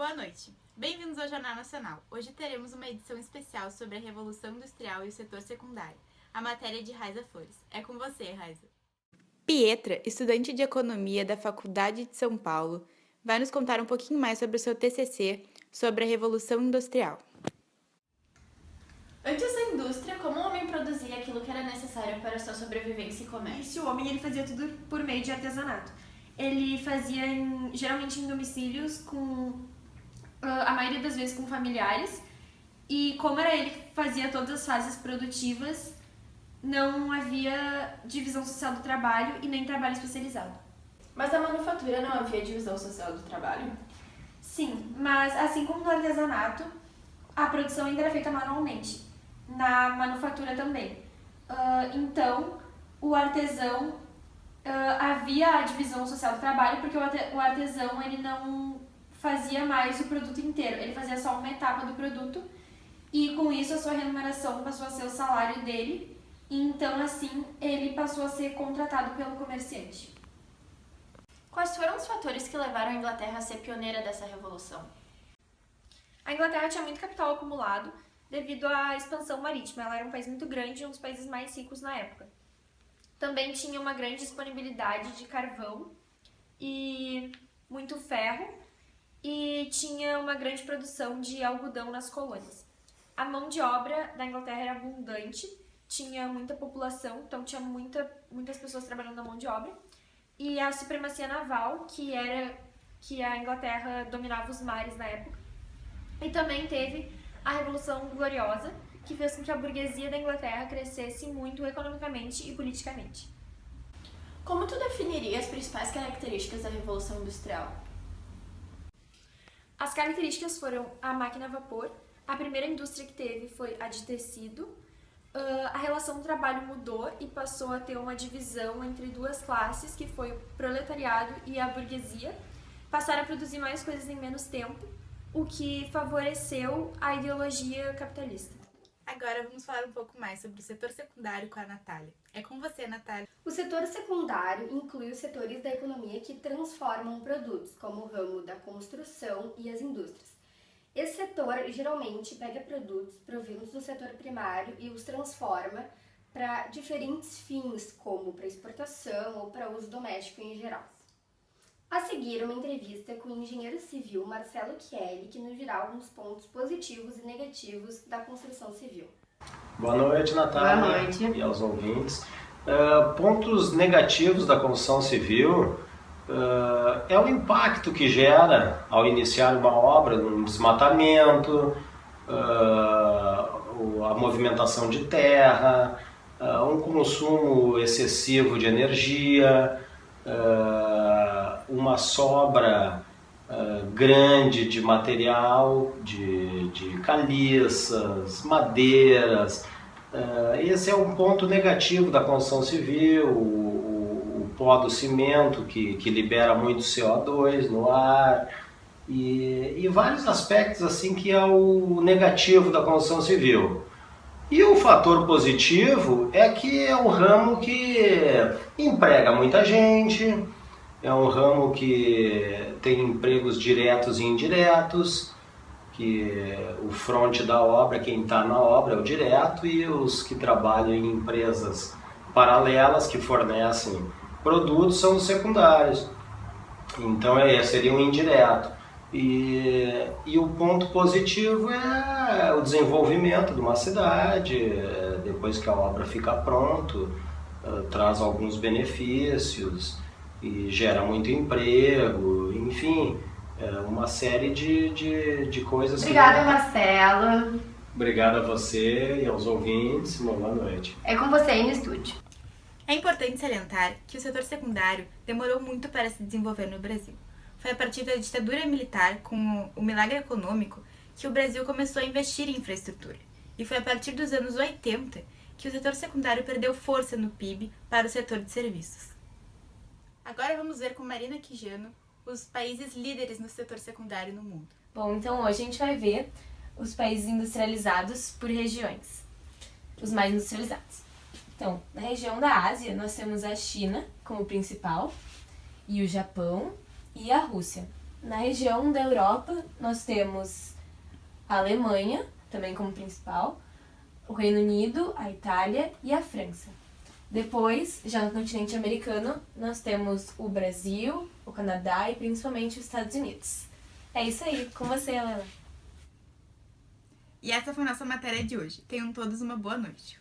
Boa noite. Bem-vindos ao Jornal Nacional. Hoje teremos uma edição especial sobre a Revolução Industrial e o setor secundário. A matéria de Raiza Flores. É com você, Raiza. Pietra, estudante de Economia da Faculdade de São Paulo, vai nos contar um pouquinho mais sobre o seu TCC sobre a Revolução Industrial. Antes da indústria, como o homem produzia aquilo que era necessário para sua sobrevivência e comércio? O homem ele fazia tudo por meio de artesanato. Ele fazia geralmente em domicílios, a maioria das vezes com familiares, e como era ele que fazia todas as fases produtivas, não havia divisão social do trabalho e nem trabalho especializado. Mas na manufatura não havia divisão social do trabalho? Sim, mas assim como no artesanato, a produção ainda era feita manualmente. Na manufatura também. Então, o artesão, havia a divisão social do trabalho, porque o artesão ele não fazia mais o produto inteiro, ele fazia só uma etapa do produto e com isso a sua remuneração passou a ser o salário dele, e então assim ele passou a ser contratado pelo comerciante. Quais foram os fatores que levaram a Inglaterra a ser pioneira dessa revolução? A Inglaterra tinha muito capital acumulado devido à expansão marítima. Ela era um país muito grande, um dos países mais ricos na época. Também tinha uma grande disponibilidade de carvão e muito ferro, e tinha uma grande produção de algodão nas colônias. A mão de obra da Inglaterra era abundante, tinha muita população, então tinha muitas pessoas trabalhando na mão de obra. E a supremacia naval, que a Inglaterra dominava os mares na época. E também teve a Revolução Gloriosa, que fez com que a burguesia da Inglaterra crescesse muito economicamente e politicamente. Como tu definiria as principais características da Revolução Industrial? As características foram a máquina a vapor, a primeira indústria que teve foi a de tecido, a relação do trabalho mudou e passou a ter uma divisão entre duas classes, que foi o proletariado e a burguesia. Passaram a produzir mais coisas em menos tempo, o que favoreceu a ideologia capitalista. Agora vamos falar um pouco mais sobre o setor secundário com a Natália. É com você, Natália. O setor secundário inclui os setores da economia que transformam produtos, como o ramo da construção e as indústrias. Esse setor geralmente pega produtos provindos do setor primário e os transforma para diferentes fins, como para exportação ou para uso doméstico em geral. A seguir, uma entrevista com o engenheiro civil Marcelo Chielli, que nos dirá alguns pontos positivos e negativos da construção civil. Boa noite, Natália. Boa noite. E aos ouvintes. Pontos negativos da construção civil é o impacto que gera ao iniciar uma obra, um desmatamento, a movimentação de terra, um consumo excessivo de energia, uma sobra grande de material, de caliças, madeiras. Esse é um ponto negativo da construção civil, o pó do cimento que libera muito CO2 no ar, e vários aspectos assim que é o negativo da construção civil. E o fator positivo é que é um ramo que emprega muita gente, é um ramo que tem empregos diretos e indiretos, que o fronte da obra, quem está na obra é o direto, e os que trabalham em empresas paralelas que fornecem produtos são os secundários. Então seria um indireto. E o ponto positivo é o desenvolvimento de uma cidade, depois que a obra fica pronta, traz alguns benefícios e gera muito emprego, enfim, uma série de coisas. Obrigada, Marcelo. Obrigado a você e aos ouvintes. Boa noite. É com você aí no estúdio. É importante salientar que o setor secundário demorou muito para se desenvolver no Brasil. Foi a partir da ditadura militar, com o milagre econômico, que o Brasil começou a investir em infraestrutura. E foi a partir dos anos 80 que o setor secundário perdeu força no PIB para o setor de serviços. Agora vamos ver com Marina Quijano os países líderes no setor secundário no mundo. Bom, então hoje a gente vai ver os países industrializados por regiões, os mais industrializados. Então, na região da Ásia, nós temos a China como principal, e o Japão e a Rússia. Na região da Europa, nós temos a Alemanha, também como principal, o Reino Unido, a Itália e a França. Depois, já no continente americano, nós temos o Brasil, o Canadá e principalmente os Estados Unidos. É isso aí, com você, Helena. E essa foi a nossa matéria de hoje. Tenham todos uma boa noite.